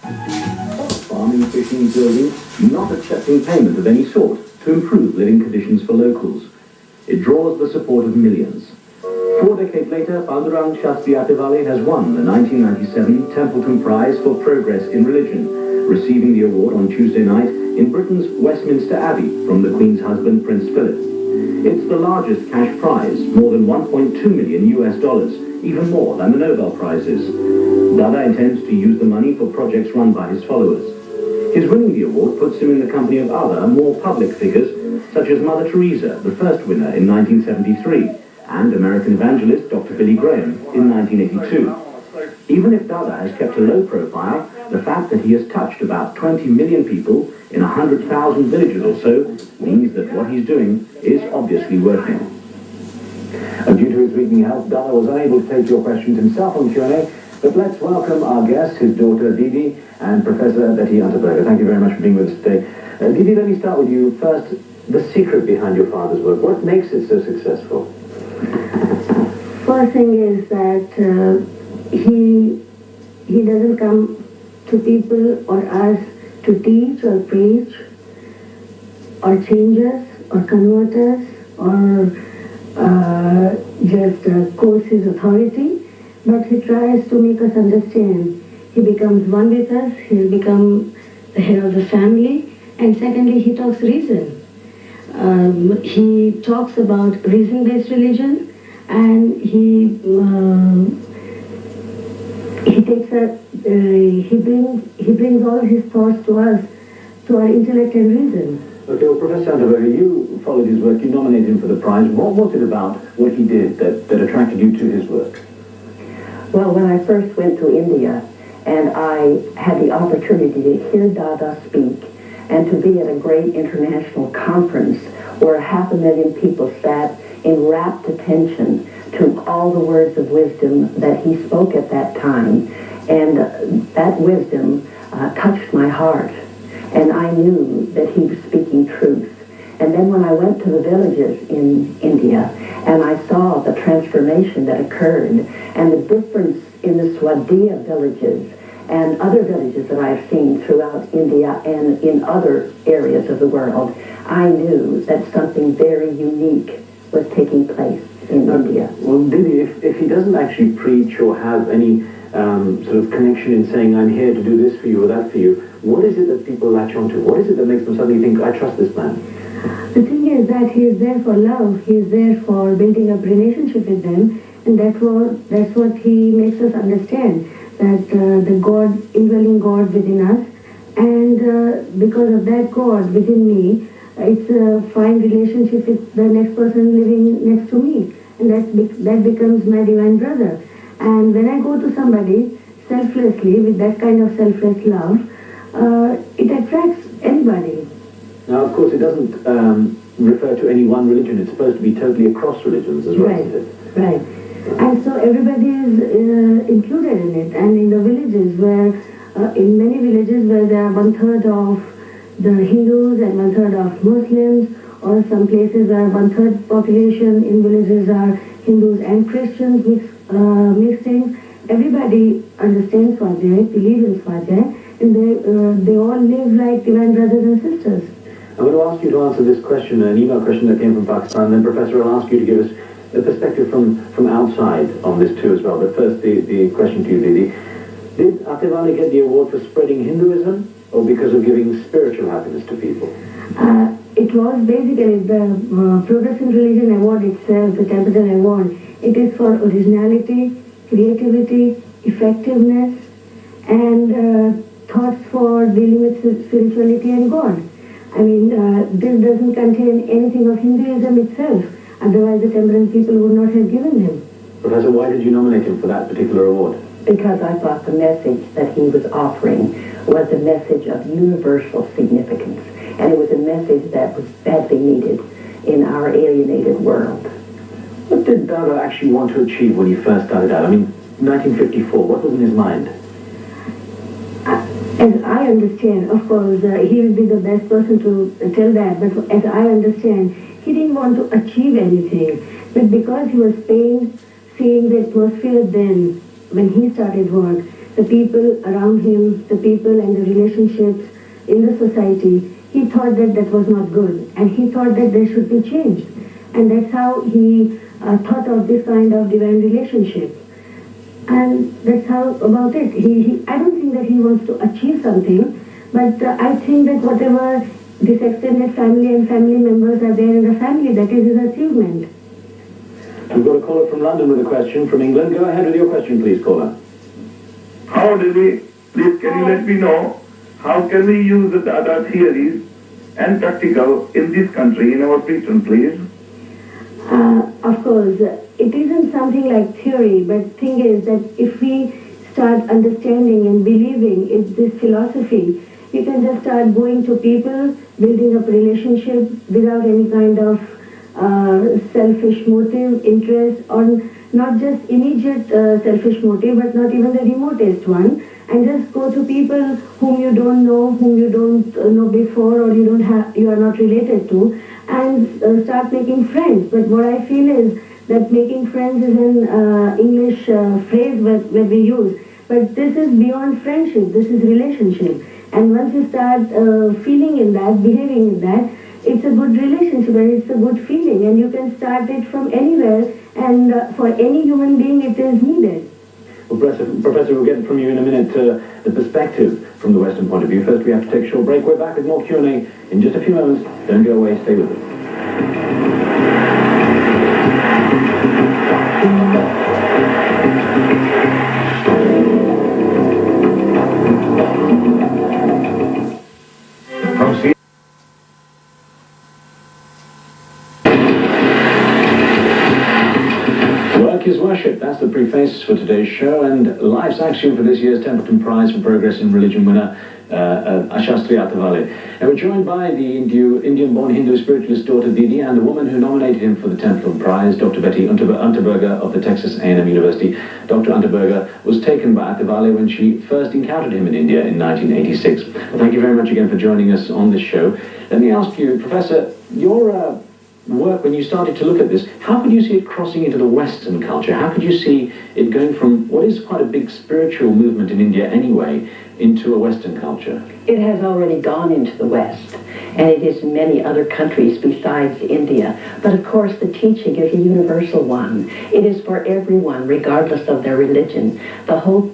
Farming, fishing, building, not accepting payment of any sort to improve living conditions for locals. It draws the support of millions. 4 decades later, Pandurang Swadhyay Parivar has won the 1997 Templeton Prize for Progress in Religion, receiving the award on Tuesday night in Britain's Westminster Abbey from the Queen's husband, Prince Philip. It's the largest cash prize, more than $1.2 million US, even more than the Nobel Prizes. Dada intends to use the money for projects run by his followers. His winning the award puts him in the company of other, more public figures, such as Mother Teresa, the first winner in 1973, and American evangelist Dr. Billy Graham in 1982. Even if Dada has kept a low profile, the fact that he has touched about 20 million people in 100,000 villages or so means that what he's doing is obviously working. Due to his weakening health, Dada was unable to take your questions himself on Q&A, but let's welcome our guests, his daughter Didiji and Professor Dadaji. Thank you very much for being with us today. Didiji, let me start with you first. The secret behind your father's work, what makes it so successful? First thing is that he doesn't come to people or us to teach or preach or change us or convert us or just coerce his authority, but he tries to make us understand. He becomes one with us, he'll become the head of the family, and secondly, he talks reason. He talks about reason-based religion, and he brings all his thoughts to us, to our intellect and reason. Okay, well, Professor Talwalkar, you followed his work, you nominated him for the prize. What was it about what he did that attracted you to his work? Well, when I first went to India and I had the opportunity to hear Dada speak and to be at a great international conference where 500,000 people sat in rapt attention to all the words of wisdom that he spoke at that time, and that wisdom touched my heart, and I knew that he was speaking truth. And then when I went to the villages in India and I saw the transformation that occurred and the difference in the Swadhyay villages and other villages that I've seen throughout India and in other areas of the world, I knew that something very unique was taking place in India. Well, Didi, if he doesn't actually preach or have any sort of connection in saying, I'm here to do this for you or that for you, what is it that people latch onto? What is it that makes them suddenly think, I trust this man? The thing is that he is there for love, he is there for building up relationship with them, and that's what he makes us understand, that the God, indwelling God within us, and because of that God within me, it's a fine relationship with the next person living next to me, and that becomes my divine brother. And when I go to somebody selflessly, with that kind of selfless love, it attracts anybody. Now, of course, it doesn't refer to any one religion. It's supposed to be totally across religions as well, isn't it? Right. And so everybody is included in it. And in the villages where, in many villages where there are 1/3 of the Hindus and 1/3 of Muslims, or some places where 1/3 population in villages are Hindus and Christians, mixed things, everybody understands Swadhyay, believes in Swadhyay, and they all live like divine brothers and sisters. I'm going to ask you to answer this question, an email question that came from Pakistan, then Professor, I'll ask you to give us a perspective from outside on this too as well. But first, the question to you, Didi. Did Ativali get the award for spreading Hinduism or because of giving spiritual happiness to people? It was basically the Progress in Religion Award itself, the Templeton Award. It is for originality, creativity, effectiveness, and thoughts for dealing with spirituality and God. I mean, this doesn't contain anything of Hinduism itself. Otherwise, the Templeton people would not have given him. Professor, why did you nominate him for that particular award? Because I thought the message that he was offering was a message of universal significance. And it was a message that was badly needed in our alienated world. What did Dada actually want to achieve when he first started out? I mean, 1954, what was in his mind? As I understand, of course, he will be the best person to tell that, but as I understand, he didn't want to achieve anything. But because he was seeing the atmosphere then, when he started work, the people around him, the people and the relationships in the society, he thought that that was not good, and he thought that there should be change. And that's how he thought of this kind of divine relationship. And that's how about it. I don't think that he wants to achieve something, but I think that whatever this extended family and family members are there in the family, that is his achievement. We've got a caller from London with a question from England. Go ahead with your question, please, caller. How do we, please can you let me know, how can we use the Dada theories and practical in this country, in our Britain, please? Of course, it isn't something like theory, but thing is that if we start understanding and believing in this philosophy, you can just start going to people, building up relationship without any kind of selfish motive, interest, or not just immediate selfish motive, but not even the remotest one, and just go to people whom you don't know, whom you don't know before, or you are not related to, and start making friends. But what I feel is that making friends is an English phrase that we use, but this is beyond friendship, this is relationship. And once you start feeling in that, behaving in that, it's a good relationship and it's a good feeling, and you can start it from anywhere, and for any human being it is needed. Well, Professor, we'll get from you in a minute the perspective from the Western point of view. First, we have to take a short break. We're back with more Q&A in just a few moments. Don't go away. Stay with us. Work is worship. That's the preface for today's show, and life's axiom for this year's Templeton Prize for Progress in Religion winner, Jayshree Talwalkar. And we're joined by the Indian-born Hindu spiritualist daughter Didiji, and the woman who nominated him for the Templeton Prize, Dr. Betty Unterberger of the Texas A&M University. Dr. Unterberger was taken by Talwalkar when she first encountered him in India in 1986. Well, thank you very much again for joining us on this show. Let me ask you, Professor, your work, when you started to look at this, how could you see it crossing into the Western culture? How could you see it going from what is quite a big spiritual movement in India anyway into a Western culture? It has already gone into the West, and it is in many other countries besides India. But of course, the teaching is a universal one. It is for everyone, regardless of their religion. The whole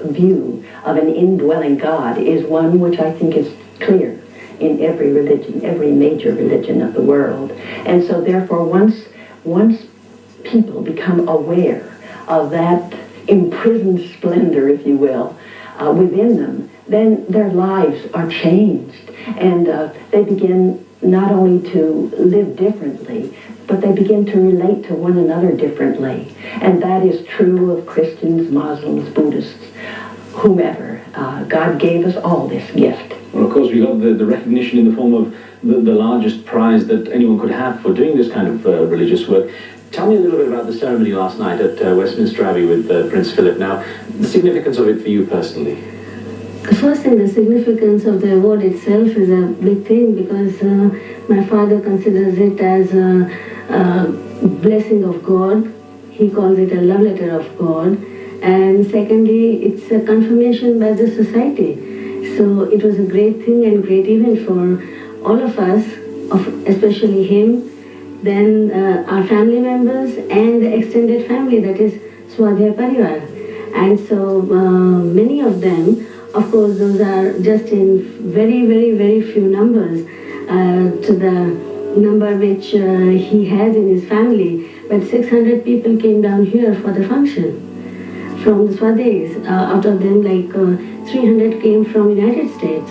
view of an indwelling God is one which I think is clear in every religion, every major religion of the world. And so therefore, once people become aware of that imprisoned splendor, if you will, within them, then their lives are changed. And they begin not only to live differently, but they begin to relate to one another differently. And that is true of Christians, Muslims, Buddhists, whomever. God gave us all this gift. Well, of course, we got the recognition in the form of the largest prize that anyone could have for doing this kind of religious work. Tell me a little bit about the ceremony last night at Westminster Abbey with Prince Philip. Now, the significance of it for you personally. The first thing, the significance of the award itself is a big thing, because my father considers it as a blessing of God. He calls it a love letter of God. And secondly, it's a confirmation by the society. So it was a great thing and great event for all of us, especially him, then our family members and the extended family, that is Swadhyay Parivar. And so many of them, of course, those are just in very, very, very few numbers to the number which he has in his family. But 600 people came down here for the function from the Swadhays. Out of them, like 300 came from United States,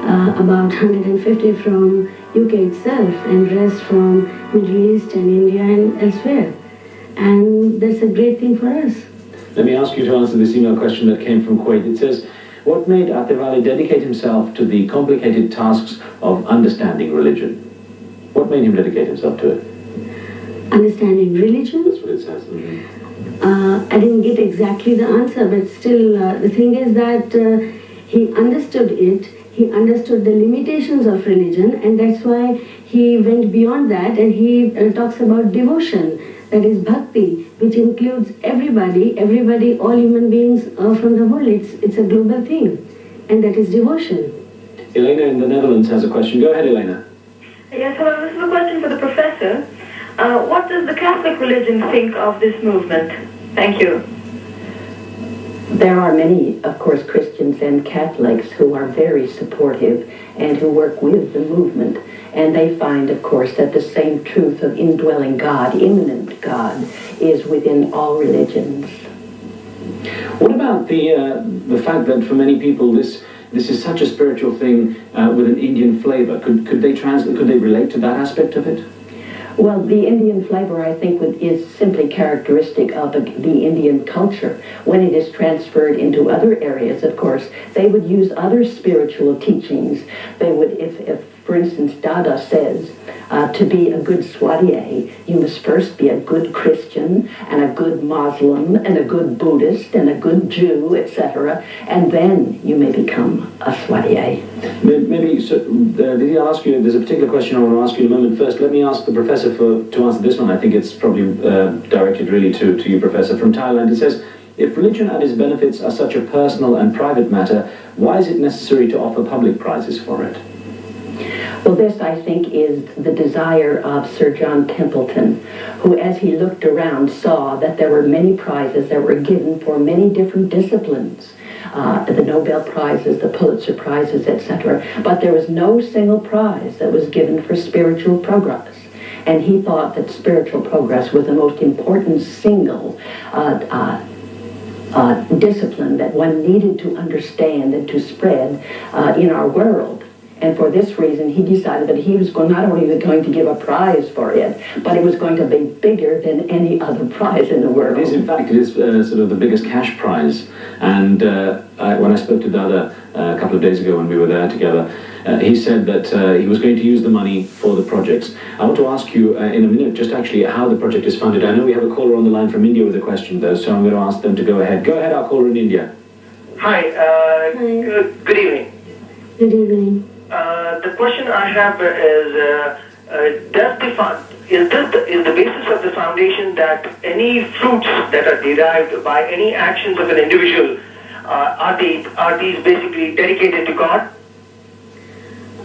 about 150 from UK itself, and rest from Middle East and India and elsewhere. And that's a great thing for us. Let me ask you to answer this email question that came from Kuwait. It says, what made Talwalkar dedicate himself to the complicated tasks of understanding religion? What made him dedicate himself to it? Understanding religion? That's what it says. I didn't get exactly the answer, but still the thing is that he understood it. He understood the limitations of religion, and that's why he went beyond that, and he talks about devotion, that is bhakti, which includes everybody, all human beings from the world. It's a global thing, and that is devotion. Elena in the Netherlands has a question. Go ahead, Elena. Yes, hello. This is a question for the professor. What does the Catholic religion think of this movement? Thank you. There are many, of course, Christians and Catholics who are very supportive and who work with the movement. And they find, of course, that the same truth of indwelling God, immanent God, is within all religions. What about the fact that for many people this is such a spiritual thing with an Indian flavor? Could they relate to that aspect of it? Well, the Indian flavor, I think, is simply characteristic of the Indian culture. When it is transferred into other areas, of course, they would use other spiritual teachings. They would, if for instance, Dada says, to be a good Swadhyay, you must first be a good Christian and a good Muslim and a good Buddhist and a good Jew, etc., and then you may become a Swadhyay. Maybe, so, Didi, I'll ask you, there's a particular question I want to ask you in a moment. First, let me ask the professor to answer this one. I think it's probably directed really to you, Professor. From Thailand, it says, if religion and its benefits are such a personal and private matter, why is it necessary to offer public prizes for it? Well, this, I think, is the desire of Sir John Templeton, who, as he looked around, saw that there were many prizes that were given for many different disciplines. The Nobel Prizes, the Pulitzer Prizes, etc. But there was no single prize that was given for spiritual progress. And he thought that spiritual progress was the most important single discipline that one needed to understand and to spread in our world. And for this reason, he decided that he was not only going to give a prize for it, but it was going to be bigger than any other prize in the world. It is, in fact, it is sort of the biggest cash prize. And when I spoke to Dada a couple of days ago when we were there together, he said that he was going to use the money for the projects. I want to ask you in a minute just actually how the project is funded. I know we have a caller on the line from India with a question, though, so I'm going to ask them to go ahead. Go ahead, our caller in India. Hi, good evening. Good evening. The question I have is the basis of the foundation that any fruits that are derived by any actions of an individual are these basically dedicated to God?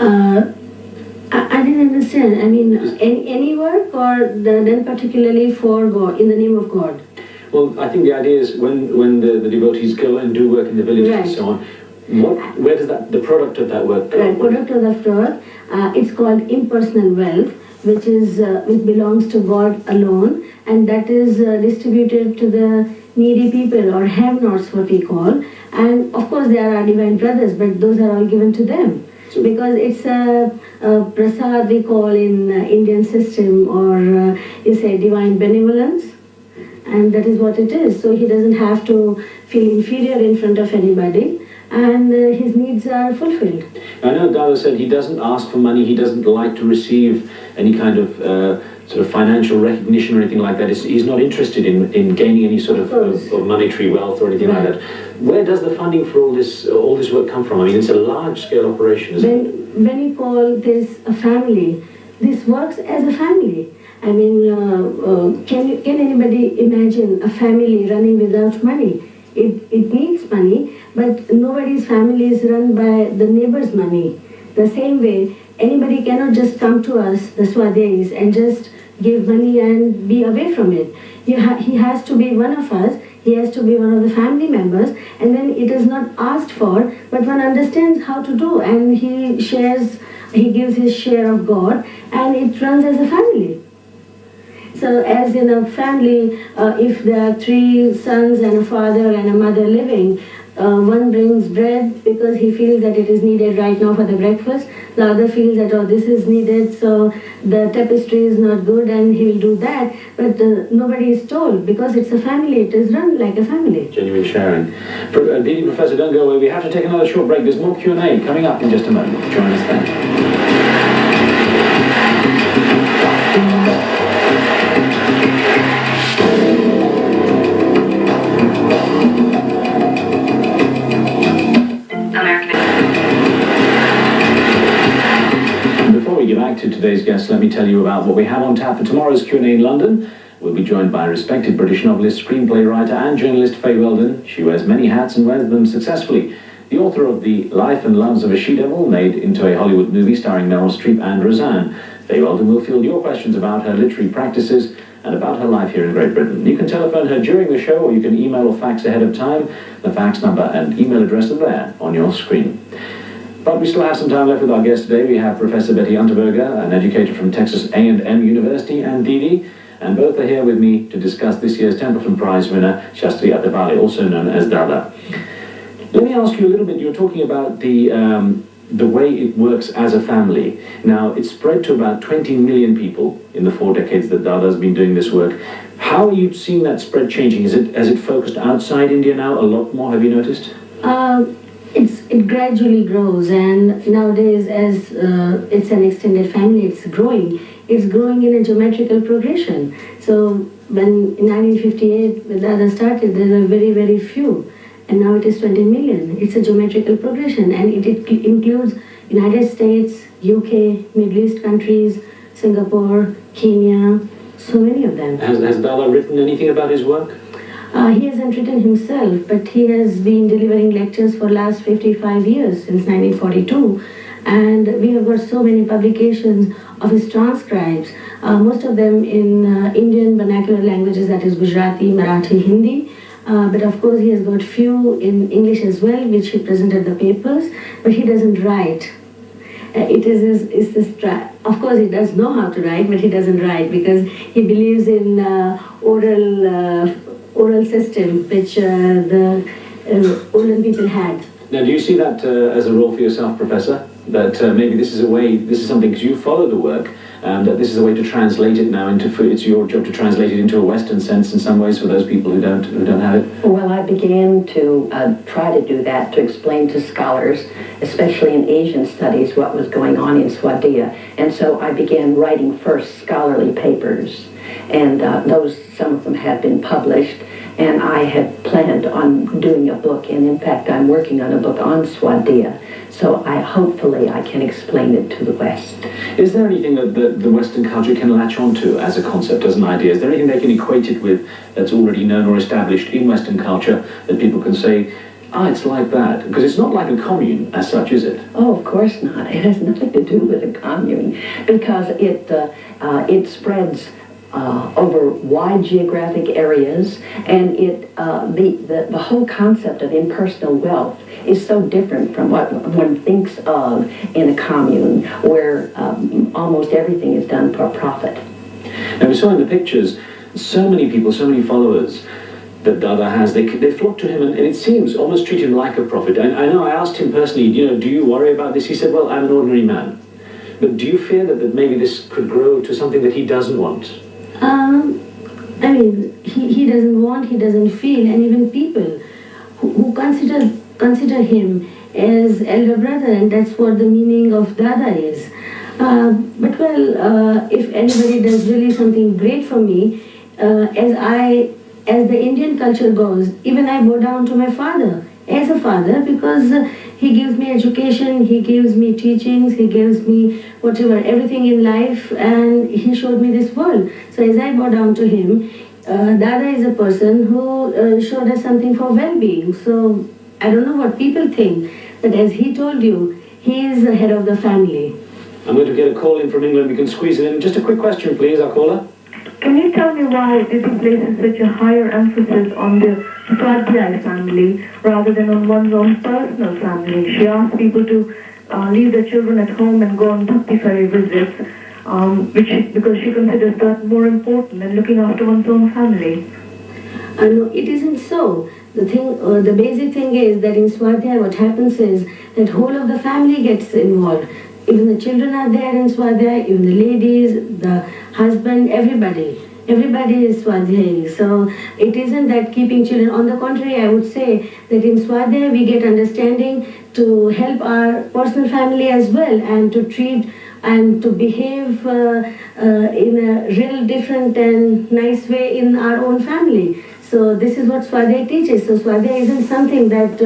I didn't understand. I mean, any work or then particularly for God, in the name of God? Well, I think the idea is when the devotees go and do work in the villages and so on, where does the product of that work go? Right, product of that work, it's called impersonal wealth, which belongs to God alone, and that is distributed to the needy people or have-nots, what we call. And of course, there are divine brothers, but those are all given to them. So, because it's a prasad we call in Indian system, or you say divine benevolence, and that is what it is. So he doesn't have to feel inferior in front of anybody, and his needs are fulfilled. I know Dada said he doesn't ask for money, he doesn't like to receive any kind of sort of financial recognition or anything like that. He's not interested in gaining any sort of monetary wealth or anything like that. Where does the funding for all this work come from? I mean, it's a large-scale operation, isn't it? When you call this a family, this works as a family. I mean, can anybody imagine a family running without money? It needs money, but nobody's family is run by the neighbor's money. The same way, anybody cannot just come to us, the Swadhyayis, and just give money and be away from it. He has to be one of us, he has to be one of the family members, and then it is not asked for, but one understands how to do, and he gives his share of God, and it runs as a family. So as in a family, if there are 3 sons and a father and a mother living, one brings bread because he feels that it is needed right now for the breakfast. The other feels that, oh, this is needed, so the tapestry is not good, and he will do that. But nobody is told, because it's a family, it is run like a family. Genuine sharing. Didi, Professor, don't go away. We have to take another short break. There's more Q&A coming up in just a moment. Join us then. Before we get back to today's guests, let me tell you about what we have on tap for tomorrow's Q&A in London. We'll be joined by respected British novelist, screenplay writer and journalist Faye Weldon. She wears many hats and wears them successfully. The author of The Life and Loves of a She-Devil, made into a Hollywood movie starring Meryl Streep and Roseanne. Faye Weldon will field your questions about her literary practices and about her life here in Great Britain. You can telephone her during the show, or you can email or fax ahead of time. The fax number and email address are there on your screen. But we still have some time left with our guest today. We have Professor Betty Unterberger, an educator from Texas A&M University, and Didiji, and both are here with me to discuss this year's Templeton Prize winner, Jayshree Talwalkar, also known as Dada. Let me ask you a little bit, you're talking about the way it works as a family. Now, it's spread to about 20 million people in the 4 decades that Dada's been doing this work. How are you seeing that spread changing? Has it focused outside India now a lot more, have you noticed? It gradually grows, and nowadays, as it's an extended family, it's growing. It's growing in a geometrical progression. So when in 1958, when Dada started, there were very, very few. And now it is 20 million. It's a geometrical progression, and it includes United States, UK, Middle East countries, Singapore, Kenya, so many of them. Has Dada written anything about his work? He hasn't written himself, but he has been delivering lectures for last 55 years, since 1942. And we have got so many publications of his transcribes, most of them in Indian vernacular languages, that is Gujarati, Marathi, Hindi. But of course he has got few in English as well, which he presented the papers, but he doesn't write. Of course he does know how to write, but he doesn't write because he believes in oral system, which the olden people had. Now, do you see that as a role for yourself, Professor? That maybe this is something, because you follow the work, that this is a way to translate it now into, it's your job to translate it into a Western sense in some ways for those people who don't have it? Well, I began to try to do that, to explain to scholars, especially in Asian studies, what was going on in Swadhyay. And so I began writing first scholarly papers, and some of them have been published. And I had planned on doing a book, and in fact I'm working on a book on Swadhyay. So hopefully I can explain it to the West. Is there anything that the Western culture can latch onto as a concept, as an idea? Is there anything they can equate it with that's already known or established in Western culture that people can say, it's like that? Because it's not like a commune as such, is it? Oh, of course not. It has nothing to do with a commune, because it spreads over wide geographic areas, and the whole concept of impersonal wealth is so different from what one thinks of in a commune, where almost everything is done for profit. Now, we saw in the pictures so many people, so many followers that Dada has. They flock to him, and it seems almost treat him like a prophet. I know I asked him personally, do you worry about this? He said, well, I'm an ordinary man. But do you fear that maybe this could grow to something that he doesn't want? I mean, he doesn't want, he doesn't feel, and even people who consider him as elder brother, and that's what the meaning of Dada is. But well, if anybody does really something great for me, as the Indian culture goes, even I bow down to my father as a father, because he gives me education, he gives me teachings, he gives me whatever, everything in life, and he showed me this world. So as I bow down to him, Dada is a person who showed us something for well-being. So I don't know what people think, but as he told you, he is the head of the family. I'm going to get a call in from England. We can squeeze it in. Just a quick question, please, our caller. Can you tell me why Didi places such a higher emphasis on the Swadhyay family rather than on one's own personal family? She asks people to leave their children at home and go on bhakti fairy visits, because she considers that more important than looking after one's own family. No, it isn't so. The basic thing is that in Swadhyay what happens is that whole of the family gets involved. Even the children are there in Swadhyay, even the ladies, the husband, everybody. Everybody is Swadhyay. So it isn't that keeping children. On the contrary, I would say that in Swadhyay we get understanding to help our personal family as well, and to treat and to behave in a real different and nice way in our own family. So this is what Swadhyay teaches. So Swadhyay isn't something that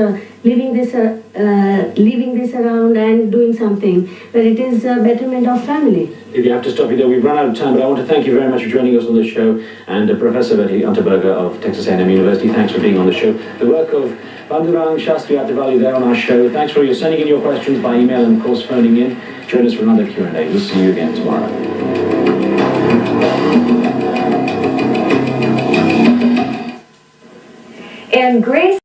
leaving this around and doing something, but it is a betterment of family. If you have to stop you there, we've run out of time, but I want to thank you very much for joining us on the show. And Professor Betty Unterberger of Texas A&M University, thanks for being on the show. The work of Bandurang Shastri Ativali there on our show. Thanks for sending in your questions by email and, of course, phoning in. Join us for another Q&A. We'll see you again tomorrow. And Grace